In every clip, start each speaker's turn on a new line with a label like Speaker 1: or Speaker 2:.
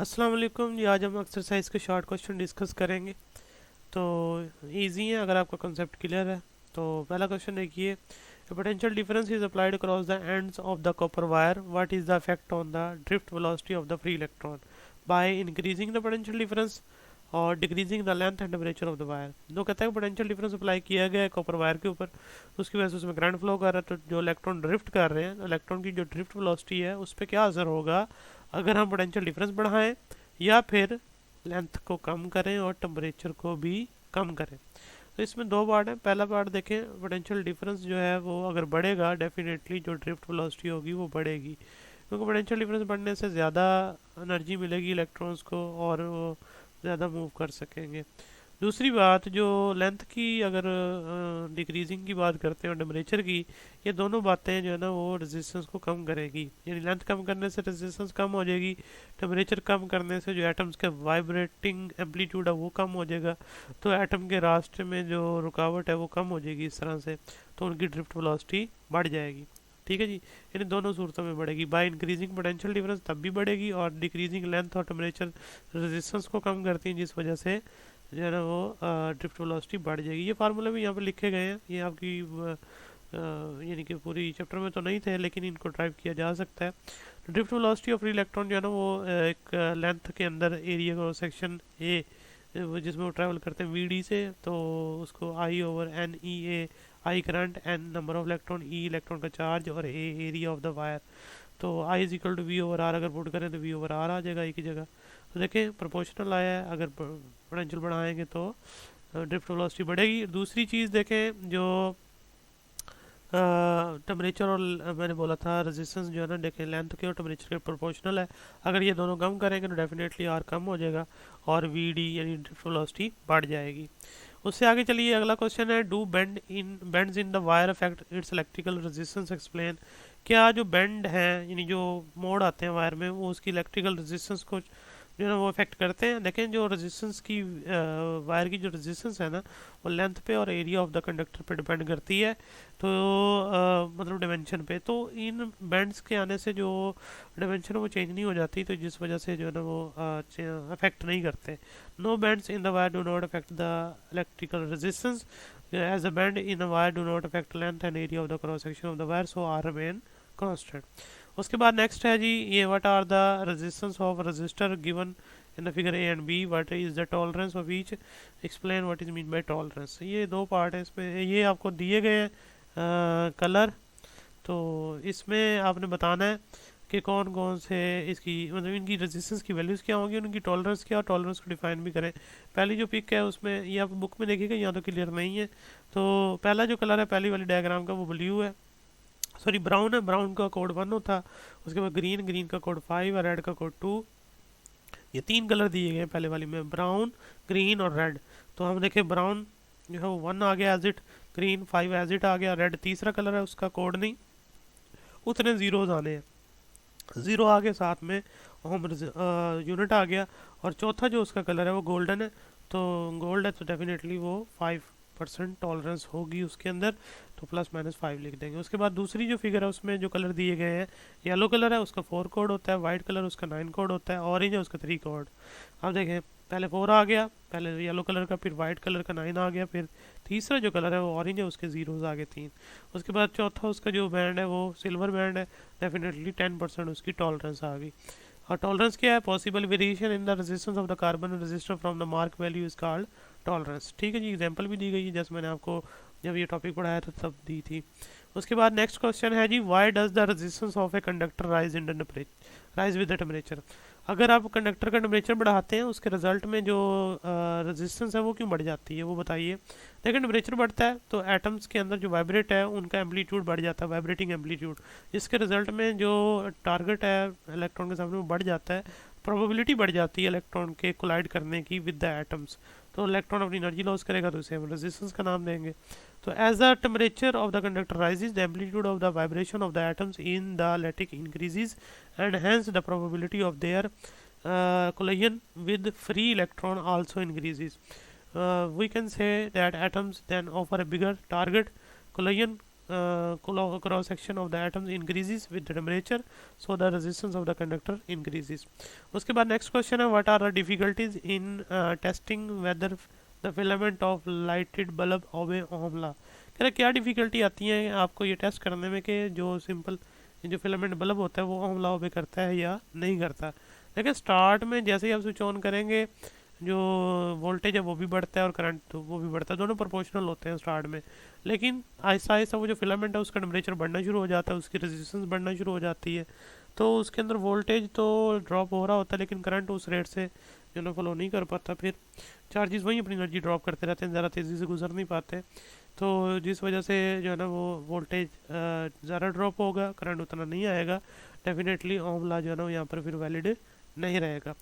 Speaker 1: अस्सलाम वालेकुम जी। आज हम एक्सरसाइज के शॉर्ट क्वेश्चन डिस्कस करेंगे। तो इजी है अगर आपका कंसेप्ट क्लियर है। तो पहला क्वेश्चन देखिए, potential difference is applied across the ends of the copper wire, what is the effect on the drift velocity of the free electron by increasing the potential difference और decreasing the length and temperature of the wire. जो कहता है potential difference apply किया गया है copper wire के ऊपर, उसकी वजह से उसमें करंट फ्लो कर रहा है, तो जो इलेक्ट्रॉन ड्रिफ्ट कर रहे हैं, इलेक्ट्रॉन की जो ड्रिफ्ट वेलोसिटी है उस पर क्या असर होगा अगर हम पोटेंशियल डिफरेंस बढ़ाएं या फिर लेंथ को कम करें और टेम्परेचर को भी कम करें। तो इसमें दो पार्ट है। पहला पार्ट देखें, पोटेंशियल डिफरेंस जो है वो अगर बढ़ेगा डेफिनेटली जो ड्रिफ्ट वेलोसिटी होगी वो बढ़ेगी, क्योंकि पोटेंशियल डिफरेंस बढ़ने से ज़्यादा एनर्जी मिलेगी इलेक्ट्रॉन्स को और वो ज़्यादा मूव कर सकेंगे। दूसरी बात, जो लेंथ की अगर डिक्रीजिंग की बात करते हैं और टेम्परेचर की, ये दोनों बातें जो है ना वो रेजिस्टेंस को कम करेगी। यानी लेंथ कम करने से रेजिस्टेंस कम हो जाएगी, टेम्परेचर कम करने से जो एटम्स का वाइब्रेटिंग एम्पलीट्यूड है वो कम हो जाएगा, तो एटम के रास्ते में जो रुकावट है वो कम हो जाएगी इस तरह से, तो उनकी ड्रिफ्ट वेलोसिटी बढ़ जाएगी। ठीक है जी। यानी दोनों सूरतों में बढ़ेगी, बाय इंक्रीजिंग पोटेंशियल डिफरेंस तब भी बढ़ेगी और डिक्रीजिंग लेंथ और टेम्परेचर रेजिस्टेंस को कम करती हैं, जिस वजह से जो है ना वो ड्रिफ्ट वेलोसिटी बढ़ जाएगी। ये फार्मूले भी यहाँ पे लिखे गए हैं, ये आपकी यानी कि पूरी चैप्टर में तो नहीं थे लेकिन इनको ड्राइव किया जा सकता है। तो drift velocity of free electron जो है ना वो एक लेंथ के अंदर एरिया क्रॉस सेक्शन ए जिसमें वो ट्रैवल करते हैं वी डी से, तो उसको I over N E A, I current, N number of electron, E electron का चार्ज और A area of the wire. तो I is equal to V over R अगर पुट करें तो वी ओवर आर आ जाएगा ई की जगह। तो देखें प्रोपोर्शनल आया है, अगर पोटेंशियल बढ़ाएंगे तो ड्रिफ्ट वेलोसिटी बढ़ेगी। दूसरी चीज़ देखें, जो टेम्परेचर और मैंने बोला था रेजिस्टेंस जो है ना, देखें लेंथ के और टेम्परेचर के प्रोपोर्शनल है, अगर ये दोनों कम करेंगे तो डेफिनेटली आर कम हो जाएगा और वी डी यानी ड्रिफ्ट वेलोसिटी बढ़ जाएगी। उससे आगे चलिए, अगला क्वेश्चन है, do bends in the wire affect its electrical resistance explain. क्या जो बेंड है यानी जो मोड़ आते हैं वायर में वो उसकी इलेक्ट्रिकल रेजिस्टेंस को जो है ना वो अफेक्ट करते हैं। देखें जो रेजिस्टेंस की वायर की जो रेजिस्टेंस है ना वो लेंथ पे और एरिया ऑफ द कंडक्टर पे डिपेंड करती है, तो मतलब डिमेंशन पे। तो इन बैंड्स के आने से जो डिमेंशन वो चेंज नहीं हो जाती, तो जिस वजह से जो है ना वो अफेक्ट नहीं करते। No bands in the wire do not affect the electrical resistance as a band in a wire do not affect length and area of the cross section of the wire, so are remain constant. उसके बाद next है जी, ये what are the resistance of resistor given in the figure A and B, what is the tolerance of each, explain what is mean by tolerance. ये दो part है इसमें, ये आपको दिए गए हैं कलर, तो इसमें आपने बताना है कि कौन कौन से इसकी मतलब इनकी रेजिस्टेंस की वैल्यूज़ क्या होंगी, उनकी टॉलरेंस क्या, और टॉलरेंस को डिफाइन भी करें। पहली जो पिक है उसमें ये आप बुक में देखिएगा, यहाँ तो क्लियर नहीं है। तो पहला जो कलर है पहली वाली डायग्राम का वो ब्लू है, सॉरी ब्राउन है, ब्राउन का कोड 1 होता। उसके बाद ग्रीन, ग्रीन का कोड 5 और रेड का कोड 2। ये तीन कलर दिए गए हैं पहले वाली में, ब्राउन, ग्रीन और रेड। तो हम देखें ब्राउन जो है वो 1 आ गया as it, green 5 as it आ गया, रेड तीसरा कलर है उसका कोड नहीं, उतने जीरोज आने हैं, जीरो आ गए साथ में ओम यूनिट आ गया। और चौथा जो उसका कलर है वो गोल्डन है, तो गोल्ड है तो डेफिनेटली वो 5% टॉलरेंस होगी उसके अंदर, तो ±5 लिख देंगे। उसके बाद दूसरी जो फिगर है उसमें जो कलर दिए गए हैं, येलो कलर है उसका 4 कोड होता है, वाइट कलर उसका 9 कोड होता है, ऑरेंज है उसका 3 कोड। अब देखें पहले 4 आ गया, पहले येलो कलर का, फिर वाइट कलर का 9 आ गया, फिर तीसरा जो कलर है वो ऑरेंज है उसके जीरोज आ गए 3। उसके बाद चौथा उसका जो बैंड है वो सिल्वर बैंड है, डेफिनेटली 10% उसकी टॉलरेंस आ गई। और टॉलरेंस क्या है, possible variation in the resistance of the carbon resistor from the mark value is called tolerance. ठीक है जी, एग्जांपल भी दी गई है जैसे मैंने आपको जब ये टॉपिक पढ़ाया था तब दी थी। उसके बाद नेक्स्ट क्वेश्चन है जी, why does the resistance of a conductor rise in rise with the temperature. अगर आप कंडक्टर का टेम्परेचर बढ़ाते हैं उसके रिजल्ट में जो रेजिस्टेंस है वो क्यों बढ़ जाती है वो बताइए। देखिए टेम्परेचर बढ़ता है तो एटम्स के अंदर जो वाइब्रेट है उनका एम्पलीट्यूड बढ़ जाता है, वाइब्रेटिंग एम्पलीट्यूड, जिसके रिजल्ट में जो टारगेट है इलेक्ट्रॉन के सामने वो बढ़ जाता है, प्रोबेबिलिटी बढ़ जाती है इलेक्ट्रॉन के कोलाइड करने की विद द एटम्स। तो इलेक्ट्रॉन अपनी एनर्जी लॉस करेगा तो इसे हम रेजिस्टेंस का नाम देंगे। तो as the temperature of the conductor rises the amplitude of the vibration of the atoms in the lattice increases and hence the probability of their collision with free electron also increases. We can say that atoms then offer a bigger target collision cross section of the atoms increases with the temperature, so the resistance of the conductor increases. उसके बाद next question है, what are the difficulties in testing whether the filament of lighted bulb obey Ohm law? कह रहा क्या difficulty आती है आपको ये टेस्ट करने में कि जो सिंपल जो फिलामेंट बल्ब होता है वो ओम लॉ ओबे करता है या नहीं करता। देखिए स्टार्ट में जैसे ही आप स्विच ऑन करेंगे जो वोल्टेज है वो भी बढ़ता है और करंट तो वो भी बढ़ता है, दोनों प्रोपोर्शनल होते हैं स्टार्ट में। लेकिन आहिस्ता आहिस्ता वो जो फिलामेंट है उसका टेम्परेचर बढ़ना शुरू हो जाता है, उसकी रेजिस्टेंस बढ़ना शुरू हो जाती है, तो उसके अंदर वोल्टेज तो ड्रॉप हो रहा होता है लेकिन करंट उस रेट से जो ना फॉलो नहीं कर पाता, फिर चार्जेस वहीं अपनी एनर्जी ड्रॉप करते रहते हैं, ज़्यादा तेज़ी से गुजर नहीं पाते, तो जिस वजह से जो है ना वो वोल्टेज ज़्यादा ड्रॉप होगा, करंट उतना नहीं आएगा, डेफिनेटली ओम लॉ जो है ना यहाँ पर फिर वैलिड नहीं रहेगा।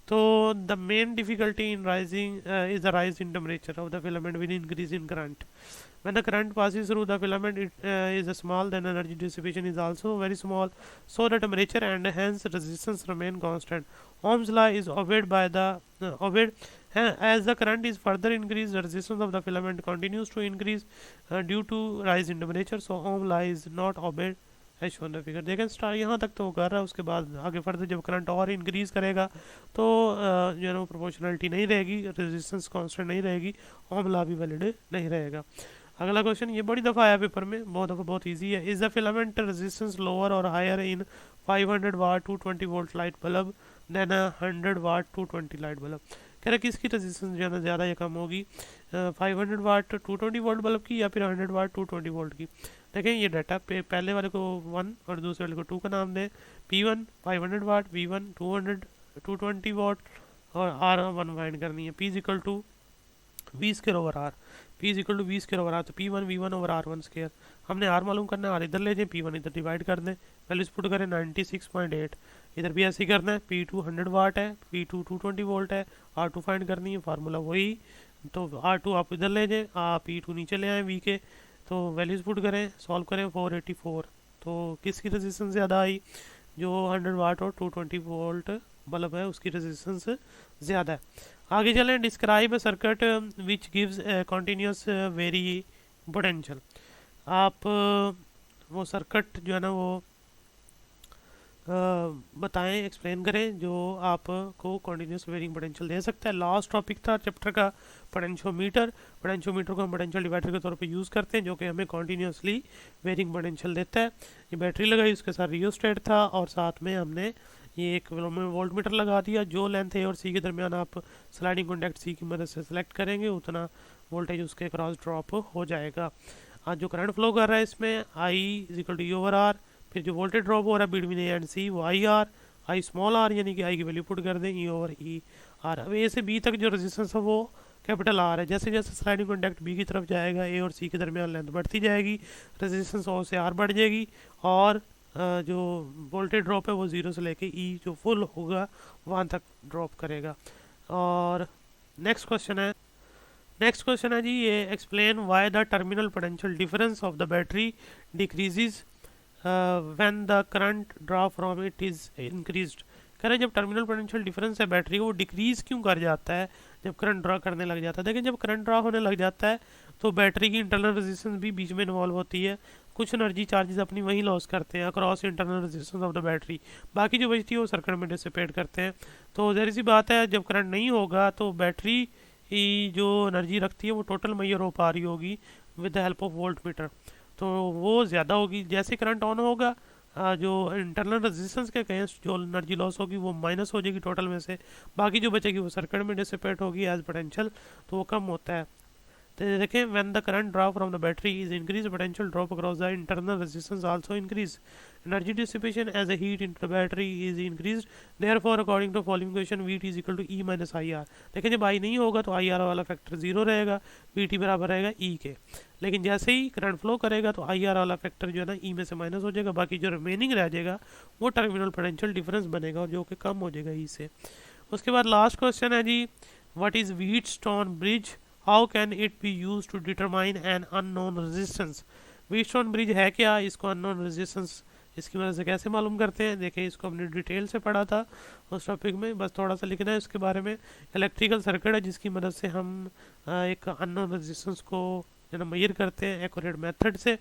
Speaker 1: तो the main difficulty in rising is the rise in temperature of the filament with increase in current. When the current passes through the filament, it is small, then energy dissipation is also very small, so the temperature and hence resistance remain constant. Ohm's law is obeyed by the as the current is further increased, the resistance of the filament continues to increase due to rise in temperature, so Ohm law is not obeyed as shown the figure। देखें star यहाँ तक तो वो कर रहा है, उसके बाद आगे फर्दर जब करंट और इंक्रीज करेगा तो जो है ना प्रोपोर्शनलिटी नहीं रहेगी, रेजिस्टेंस कांस्टेंट नहीं रहेगी, ओम लॉ भी वैलिड नहीं रहेगा। अगला क्वेश्चन ये बड़ी दफ़ा आया पेपर में, बहुत दफ़ा बहुत इजी है। Is the filament resistance lower or higher in 500 watt 220 volt light bulb than 100 watt 220 light bulb. कह रहे किसकी रेजिस्टेंस ज़्यादा या कम होगी, 500 वाट 220 वोल्ट बल्ब की या फिर 100 वाट 220 वोल्ट की। देखें ये डाटा पहले वाले को 1 और दूसरे वाले को 2 का नाम दें। P1 500 वाट, V1 220 वाट और R1 फाइंड करनी है। P equal to V square over R, P equal to V square over R, तो P1 V1 over R1 square. हमने R मालूम करना है, R इधर ले जाए, P1 इधर डिवाइड कर दें, वैल्यूज पुट करें 96.8, इधर भी ऐसे ही करना है। P2 100 वाट है, P2 220 वोल्ट है, R2 फाइंड करनी है, फार्मूला वही, तो R2 आप इधर ले जाएँ, P2 नीचे ले आए V के, तो वैल्यूज पुट करें, सॉल्व करें 484, तो किसकी रेजिस्टेंस ज़्यादा आई, जो 100 वाट और 220 वोल्ट बल्ब है उसकी रेजिस्टेंस ज़्यादा है। आगे चलें, describe circuit which gives continuous very potential. आप वो सर्किट जो है ना वो बताएं, एक्सप्लेन करें जो आपको कॉन्टीन्यूस वेरिंग पोटेंशियल दे सकता है। लास्ट टॉपिक था चैप्टर का पोटेंशियोमीटर। पोटेंशियोमीटर को हम पोटेंशियल डिवाइडर के तौर पे यूज़ करते हैं जो कि हमें कॉन्टीन्यूसली वेरिंग पोटेंशियल देता है। ये बैटरी लगाई, उसके साथ रियोस्टेट था और साथ में हमने ये एक वोल्ट मीटर लगा दिया। जो लेंथ ए और सी के दरमियान आप स्लाइडिंग कॉन्टैक्ट सी की मदद से सेलेक्ट करेंगे उतना वोल्टेज उसके क्रॉस ड्रॉप हो जाएगा। आज जो करंट फ्लो कर रहा है इसमें I is equal to E over R, फिर जो वोल्टेज ड्रॉप हो रहा है बिटवीन ए एंड सी वो आई स्मॉल आर, यानी कि आई की वैल्यू पुट कर दें ई ओवर ई आर। अब ए से बी तक जो रेजिस्टेंस है वो कैपिटल आर है। जैसे जैसे स्लाइडिंग कॉन्टैक्ट बी की तरफ जाएगा ए और सी के दरमियान लेंथ बढ़ती जाएगी, रेजिस्टेंस ओ से आर बढ़ जाएगी और जो वोल्टेज ड्रॉप है वो ज़ीरो से लेके ई जो फुल होगा वहाँ तक ड्रॉप करेगा। और नेक्स्ट क्वेश्चन है जी ये, explain why the terminal potential difference of the battery decreases when the current draw from it is increased. कह रहे जब टर्मिनल पोटेंशियल डिफरेंस है बैटरी वो डिक्रीज़ क्यों कर जाता है जब करंट ड्रॉ करने लग जाता है। देखिए जब करंट ड्रॉ होने लग जाता है तो बैटरी की इंटरनल रेजिस्टेंस भी बीच में इन्वॉल्व होती है, कुछ एनर्जी चार्जेस अपनी वहीं लॉस करते हैं across internal resistance of the battery, बाकी जो बचती है वो सर्किट में डिसिपेट करते हैं। तो ज़ाहिर सी बात है जब करंट नहीं होगा तो बैटरी की जो एनर्जी रखती है वो टोटल मेजर हो पा रही होगी with the help of volt meter, तो वो ज़्यादा होगी। जैसे करंट ऑन होगा जो इंटरनल रेजिस्टेंस के अगेंस्ट जो एनर्जी लॉस होगी वो माइनस हो जाएगी टोटल में से, बाकी जो बचेगी वो सर्किट में डिसिपेट होगी एज पोटेंशियल, तो वो कम होता है। तो देखें when the current drop from the battery is increase potential drop across the internal resistance also increase, energy dissipation as a heat into the battery is increased, therefore according to following equation Vt is equal to E minus I R. देखें जब I नहीं होगा तो I R वाला factor zero रहेगा, Vt बराबर रहेगा E के, लेकिन जैसे ही करंट फ्लो करेगा तो आई आर वाला फैक्टर जो है ना ई में से माइनस हो जाएगा, बाकी जो रिमेनिंग रह जाएगा वो टर्मिनल पोटेंशियल डिफरेंस बनेगा जो कि कम हो जाएगा ई से। उसके बाद लास्ट क्वेश्चन है जी, what is Wheatstone bridge, how can it be use to determine an unknown resistance. Wheatstone bridge है क्या, इसको अननोन रेजिस्टेंस इसकी वजह से कैसे मालूम करते हैं। देखें इसको हमने डिटेल से पढ़ा था उस टॉपिक में, बस थोड़ा सा लिखना है इसके बारे में। इलेक्ट्रिकल सर्किट है जिसकी मदद से हम एक अननोन रेजिस्टेंस को मेजर करते हैं एक्यूरेट मेथड से।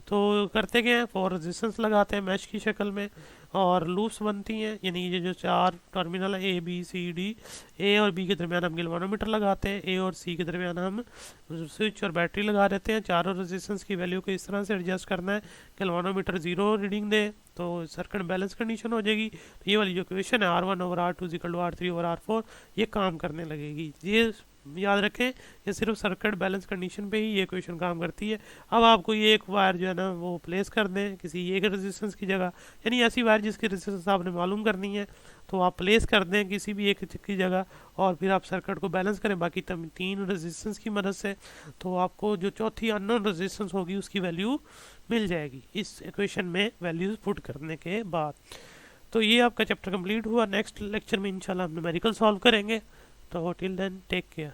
Speaker 1: तो करते क्या हैं, 4 रेजिस्टेंस लगाते हैं मैश की शक्ल में, और लूप्स बनती हैं, यानी ये जो 4 टर्मिनल है ए बी सी डी, ए और बी के दरमियान हम गैल्वानोमीटर लगाते हैं, ए और सी के दरमियान हम स्विच और बैटरी लगा देते हैं। चारों रेजिस्टेंस की वैल्यू को इस तरह से एडजस्ट करना है गैल्वानोमीटर 0 रीडिंग दे, तो सर्किट बैलेंस कंडीशन हो जाएगी। तो ये वाली जो इक्वेशन है R1/R2 = R3/R4 ये काम करने लगेगी। ये याद रखें, ये सिर्फ सर्किट बैलेंस कंडीशन पे ही ये इक्वेशन काम करती है। अब आपको ये एक वायर जो है ना वो प्लेस कर दें किसी एक रेजिस्टेंस की जगह, यानी ऐसी वायर जिसकी रेजिस्टेंस आपने मालूम करनी है, तो आप प्लेस कर दें किसी भी एक की जगह, और फिर आप सर्किट को बैलेंस करें बाकी 3 रेजिस्टेंस की मदद से। तो आपको जो चौथी अननोन रेजिस्टेंस होगी उसकी वैल्यू मिल जाएगी इस इक्वेशन में वैल्यूज पुट करने के बाद। तो ये आपका चैप्टर कंप्लीट हुआ। नेक्स्ट लेक्चर में इंशाल्लाह हम न्यूमेरिकल सॉल्व करेंगे। तो टिल देन टेक केयर।